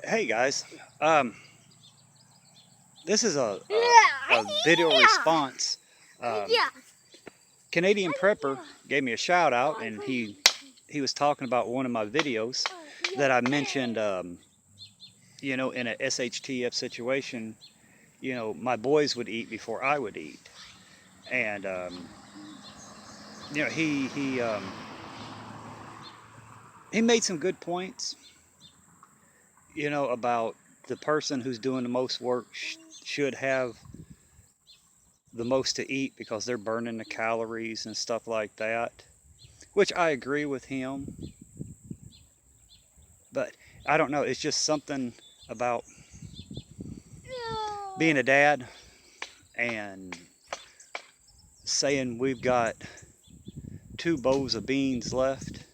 Hey guys, um, this is a video response. Um, Canadian Prepper gave me a shout out, and he was talking about one of my videos that I mentioned. In a SHTF situation, my boys would eat before I would eat, and he made some good points. About the person who's doing the most work should have the most to eat because they're burning the calories and stuff like that, which I agree with him. But I don't know, it's just something about being a dad and saying we've got 2 bowls of beans left,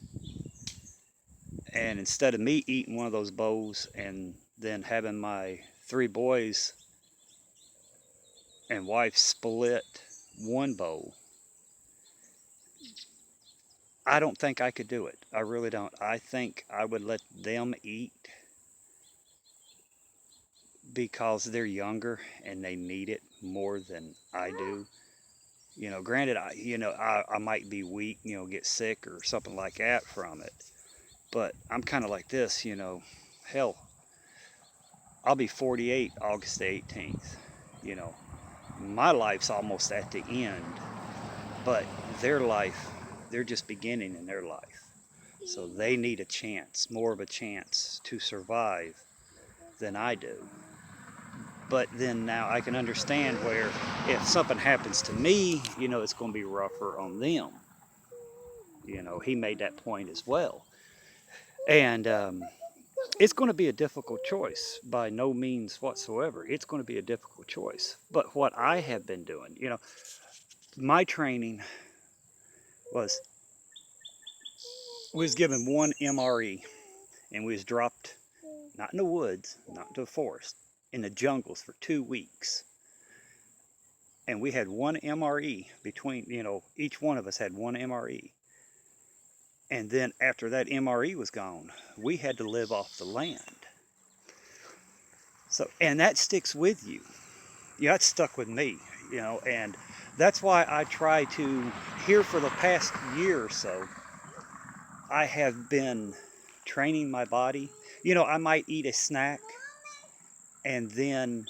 and instead of me eating one of those bowls and then having my 3 boys and wife split 1 bowl, I don't think I could do it. I really don't. I think I would let them eat because they're younger and they need it more than I do. Granted, I might be weak, get sick or something like that from it. But I'm kind of like this, hell, I'll be 48 August the 18th. You know, my life's almost at the end, but their life, they're just beginning in their life. So they need a chance, more of a chance to survive than I do. But then now I can understand where if something happens to me, it's going to be rougher on them. He made that point as well. And it's going to be a difficult choice by no means whatsoever. It's going to be a difficult choice. But what I have been doing, my training was, we was given 1 MRE, and we was dropped, not in the woods, not into the forest, in the jungles for 2 weeks. And we had 1 MRE between, each one of us had 1 MRE. And then after that MRE was gone, we had to live off the land. So, and that sticks with you. Yeah, it stuck with me, and that's why I try to, here for the past year or so, I have been training my body. I might eat a snack and then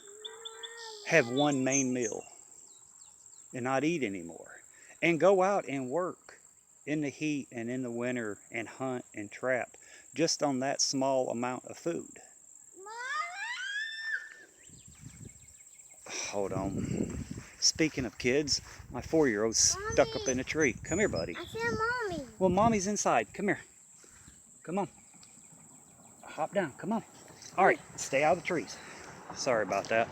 have one main meal and not eat anymore, and go out and work in the heat and in the winter and hunt and trap just on that small amount of food. Hold on. Speaking of kids, my 4-year-old's stuck up in a tree. Come here, buddy. I said mommy. Well, mommy's inside. Come here. Come on. Hop down. Come on. All right, stay out of the trees. Sorry about that.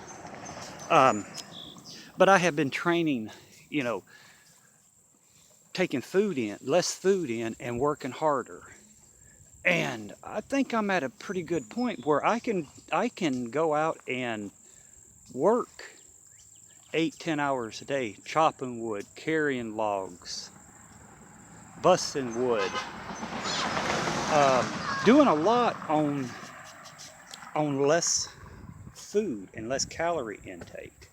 But I have been training, you know, taking food in, less food in, and working harder. And I think I'm at a pretty good point where I can go out and work 8-10 hours a day, chopping wood, carrying logs, busting wood, doing a lot on less food and less calorie intake.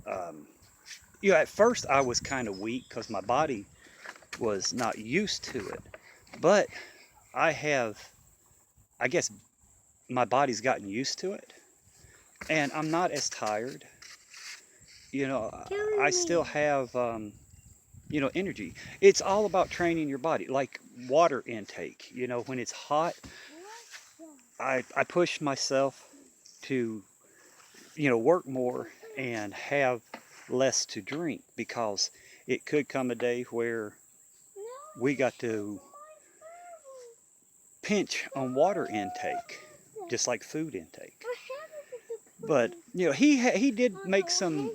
At first I was kind of weak because my body was not used to it, but I guess my body's gotten used to it, and I'm not as tired. I still have, energy. It's all about training your body, like water intake. When it's hot, I push myself to, work more and have less to drink, because it could come a day where we got to pinch on water intake, just like food intake. But he did make some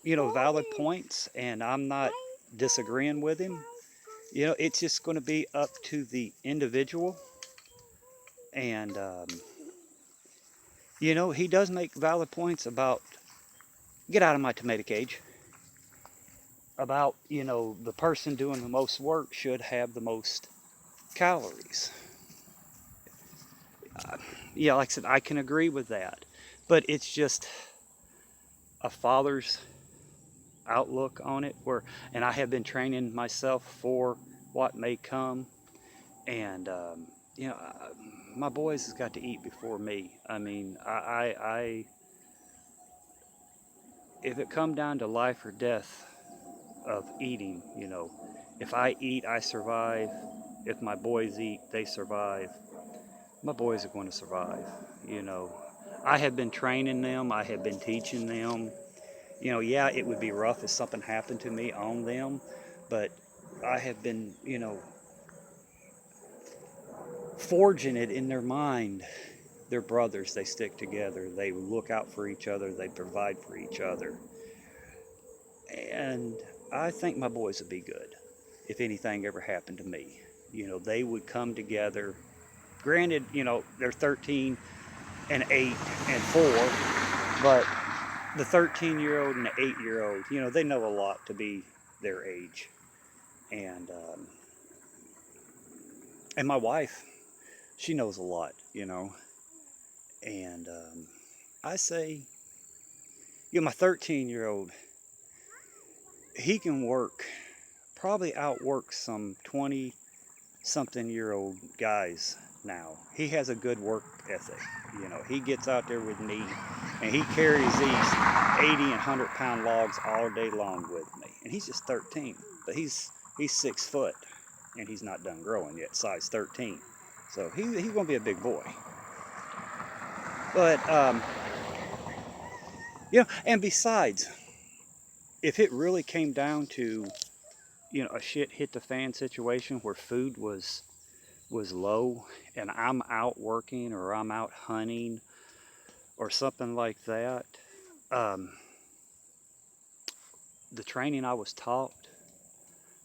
valid points, and I'm not disagreeing with him. It's just going to be up to the individual, and he does make valid points about, get out of my tomato cage, about the person doing the most work should have the most calories. yeah, like I said, I can agree with that. But it's just a father's outlook on it, where, and I have been training myself for what may come. And you know, my boys has got to eat before me. I mean, if it come down to life or death of eating, you know, if I eat, I survive. If my boys eat, they survive. My boys are going to survive. You know, I have been training them. I have been teaching them. You know, yeah, it would be rough if something happened to me on them, but I have been, you know, forging it in their mind. They're brothers. They stick together. They look out for each other. They provide for each other. And I think my boys would be good if anything ever happened to me. You know, they would come together. Granted, you know, they're 13 and 8 and 4, but the 13-year-old and the 8-year-old, you know, they know a lot to be their age. And and my wife, she knows a lot, you know. And I say, you know, my 13-year-old, he can work, probably outwork some 20 something year old guys now. He has a good work ethic. You know, he gets out there with me and he carries these 80 and 100-pound logs all day long with me. And he's just 13, but he's 6 foot and he's not done growing yet, size 13. So he's going to be a big boy. But, you know, and besides, if it really came down to, you know, a shit hit the fan situation where food was low and I'm out working or I'm out hunting or something like that, um, the training I was taught,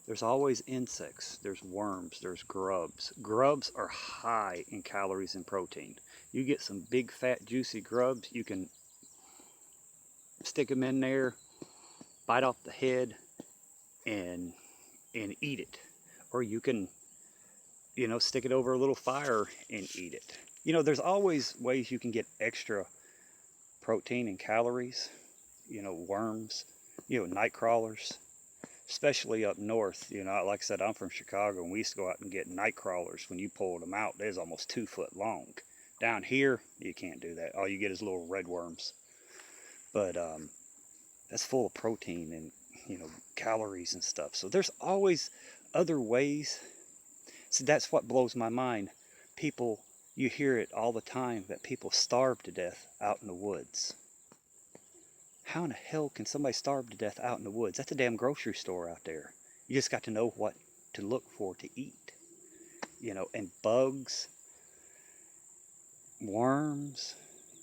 there's always insects, there's worms, there's grubs. Grubs are high in calories and protein. You get some big fat juicy grubs, you can stick them in there, bite off the head and eat it. Or you can, you know, stick it over a little fire and eat it. You know, there's always ways you can get extra protein and calories. You know, worms, you know, night crawlers, especially up north. You know, like I said, I'm from Chicago and we used to go out and get night crawlers. When you pulled them out, they're almost 2 foot long. Down here, you can't do that. All you get is little red worms. But that's full of protein and, you know, calories and stuff. So there's always other ways. So that's what blows my mind. People, you hear it all the time that people starve to death out in the woods. How in the hell can somebody starve to death out in the woods? That's a damn grocery store out there. You just got to know what to look for to eat. You know, and bugs, worms,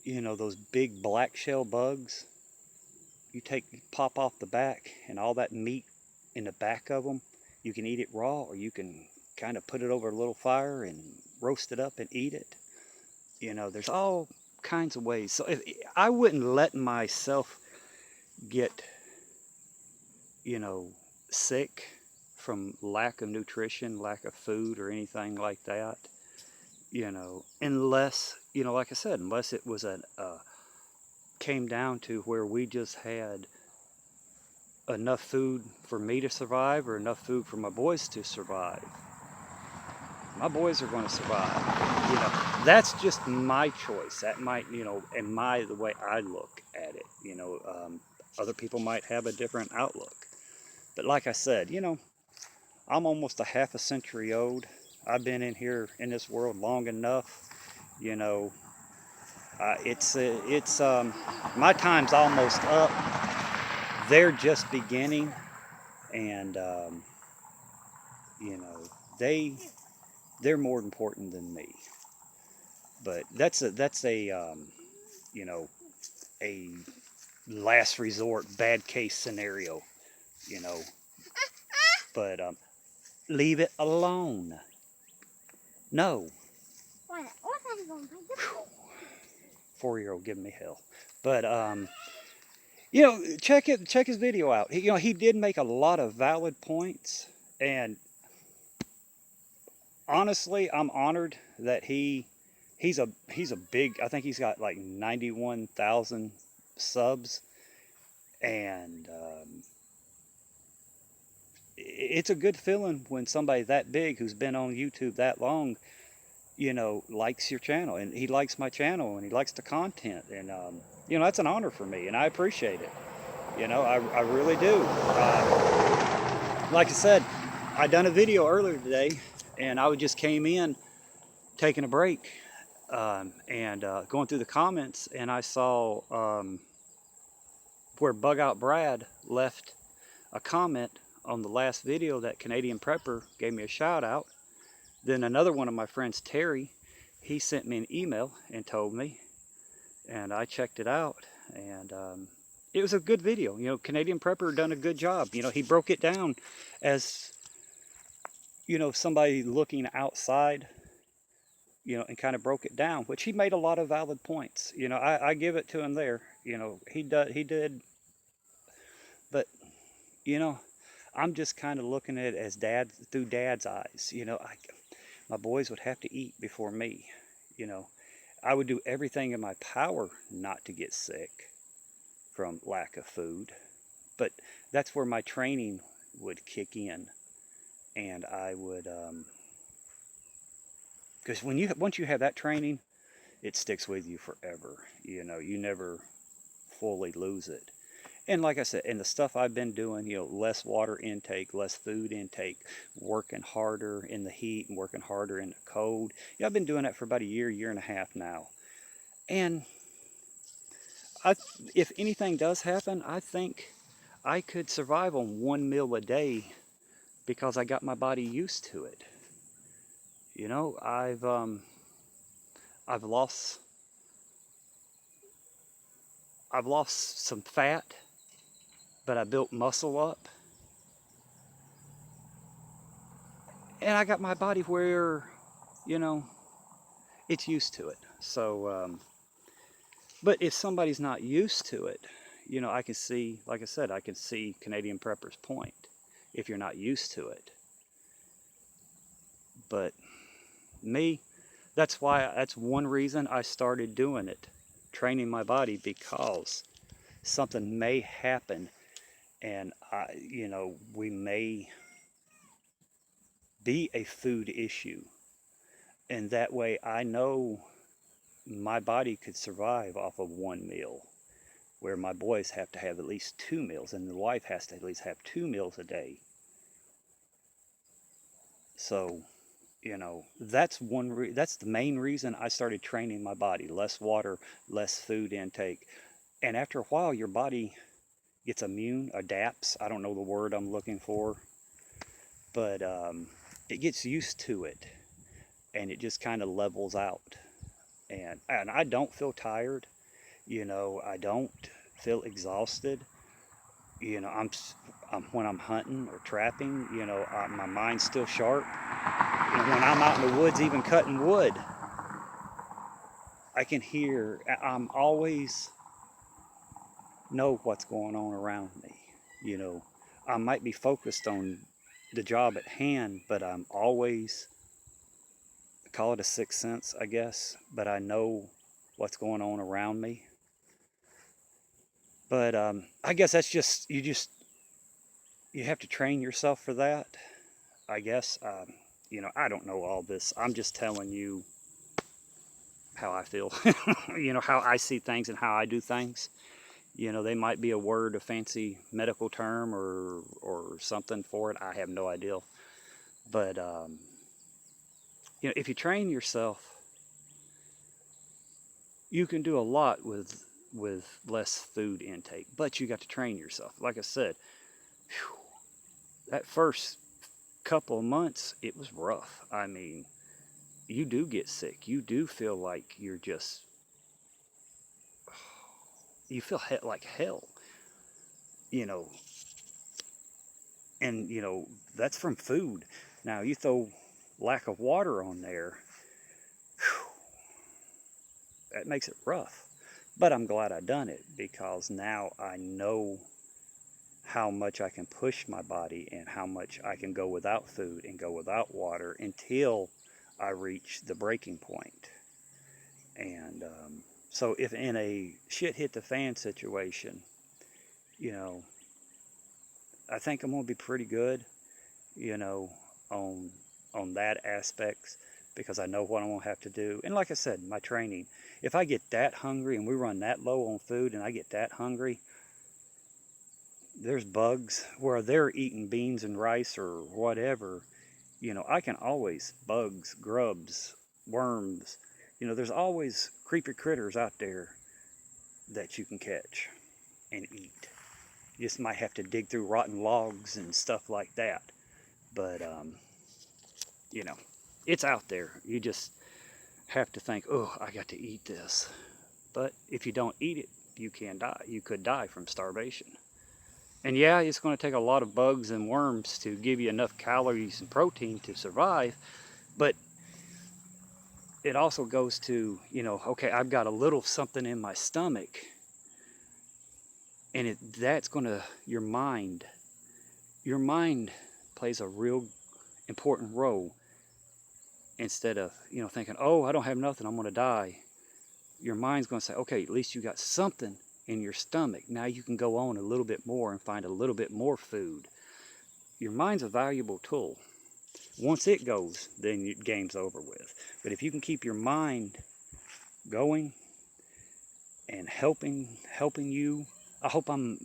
you know, those big black shell bugs. You pop off the back and all that meat in the back of them, you can eat it raw or you can kind of put it over a little fire and roast it up and eat it. You know, there's all kinds of ways. So if I wouldn't let myself get, you know, sick from lack of nutrition, lack of food or anything like that, you know, unless, you know, like I said, unless it was came down to where we just had enough food for me to survive or enough food for my boys to survive. My boys are going to survive. You know, that's just my choice. That might, you know, and the way I look at it. You know, other people might have a different outlook. But like I said, you know, I'm almost a half a century old. I've been in here in this world long enough. You know, my time's almost up. They're just beginning, and you know, they're more important than me. But that's a you know, a last resort bad case scenario. You know, but leave it alone. No. 4-year-old giving me hell. But you know, check his video out. You know, he did make a lot of valid points, and honestly, I'm honored that he he's a big. I think he's got like 91,000 subs, and it's a good feeling when somebody that big who's been on YouTube that long, likes your channel, and he likes my channel, and he likes the content, and that's an honor for me, and I appreciate it. I really do. Like I said, I done a video earlier today, and I just came in taking a break, and going through the comments, and I saw where Bug Out Brad left a comment on the last video that Canadian Prepper gave me a shout out. Then another one of my friends, Terry, he sent me an email and told me, and I checked it out, and it was a good video. Canadian Prepper done a good job. He broke it down as, somebody looking outside, and kind of broke it down, which he made a lot of valid points. I give it to him there. He did, but, I'm just kind of looking at it as through dad's eyes. My boys would have to eat before me. I would do everything in my power not to get sick from lack of food, but that's where my training would kick in, and I would, because once you have that training, it sticks with you forever. You never fully lose it. And like I said, and the stuff I've been doing, less water intake, less food intake, working harder in the heat and working harder in the cold. I've been doing that for about a year and a half now. And if anything does happen, I think I could survive on one meal a day because I got my body used to it. I've lost some fat, but I built muscle up, and I got my body where, it's used to it. So, but if somebody's not used to it, I can see, like I said, I can see Canadian Prepper's point if you're not used to it. But me, that's one reason I started doing it, training my body, because something may happen, and we may be a food issue, and that way I know my body could survive off of one meal, where my boys have to have at least 2 meals, and the wife has to at least have 2 meals a day. So, that's that's the main reason I started training my body. Less water, less food intake. And after a while, your body gets adapts. I don't know the word I'm looking for, but it gets used to it, and it just kind of levels out. And I don't feel tired. I don't feel exhausted. When I'm hunting or trapping, my mind's still sharp. When I'm out in the woods, even cutting wood, I can hear. I'm always know what's going on around me. I might be focused on the job at hand, but I'm always, call it a sixth sense, I guess, but I know what's going on around me. But I guess that's just you have to train yourself for that, I guess. I don't know all this. I'm just telling you how I feel, how I see things and how I do things. They might be a word, a fancy medical term or something for it. I have no idea. But, if you train yourself, you can do a lot with less food intake, but you got to train yourself. Like I said, that first couple of months, it was rough. I mean, you do get sick. You do feel like you feel like hell, and that's from food. Now you throw lack of water on there, that makes it rough. But I'm glad I done it, because now I know how much I can push my body and how much I can go without food and go without water until I reach the breaking point. And so if in a shit hit the fan situation, you know, I think I'm gonna be pretty good, you know, on that aspect, because I know what I'm gonna have to do. And like I said, my training, if I get that hungry and we run that low on food and I get that hungry, there's bugs where they're eating beans and rice or whatever. You know, I can always, bugs, grubs, worms, you know, there's always creepy critters out there that you can catch and eat. You just might have to dig through rotten logs and stuff like that. But, you know, it's out there. You just have to think, oh, I got to eat this. But if you don't eat it, you can die. You could die from starvation. And yeah, it's going to take a lot of bugs and worms to give you enough calories and protein to survive. But it also goes to, you know, okay, I've got a little something in my stomach. And that's going to, your mind plays a real important role. Instead of, you know, thinking, oh, I don't have nothing, I'm going to die. Your mind's going to say, okay, at least you got something in your stomach. Now you can go on a little bit more and find a little bit more food. Your mind's a valuable tool. Once it goes, then your game's over with. But if you can keep your mind going and helping you, I hope I'm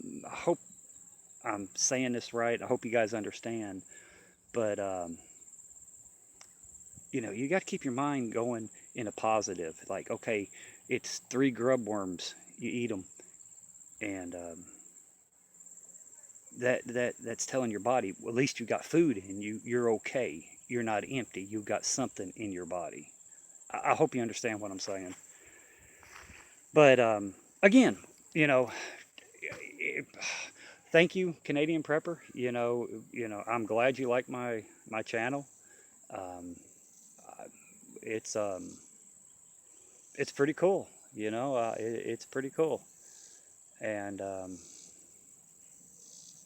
saying this right. I hope you guys understand. But you know, you got to keep your mind going in a positive. Like, okay, it's 3 grub worms. You eat them, and that's telling your body, well, at least you got food in you. You're okay. You're not empty. You've got something in your body. I hope you understand what I'm saying. But again, you know, thank you, Canadian Prepper. I'm glad you like my channel. Um, it's it's pretty cool. It's pretty cool, and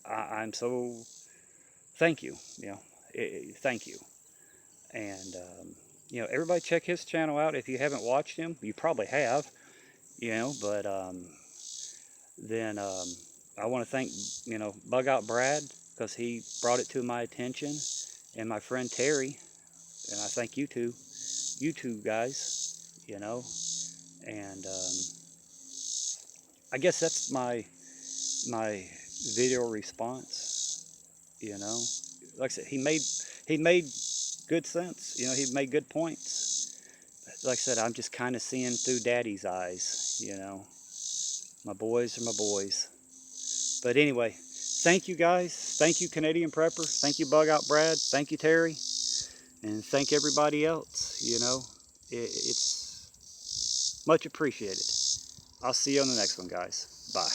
I'm so thank you. Thank you, and everybody check his channel out if you haven't watched him. You probably have, but then I want to thank Bug Out Brad, because he brought it to my attention, and my friend Terry, and I thank you two guys, and I guess that's my video response. Like I said, he made good sense. He made good points. Like I said, I'm just kind of seeing through Daddy's eyes. My boys are my boys. But anyway, thank you guys. Thank you, Canadian Prepper. Thank you, Bug Out Brad. Thank you, Terry. And thank everybody else. It's much appreciated. I'll see you on the next one, guys. Bye.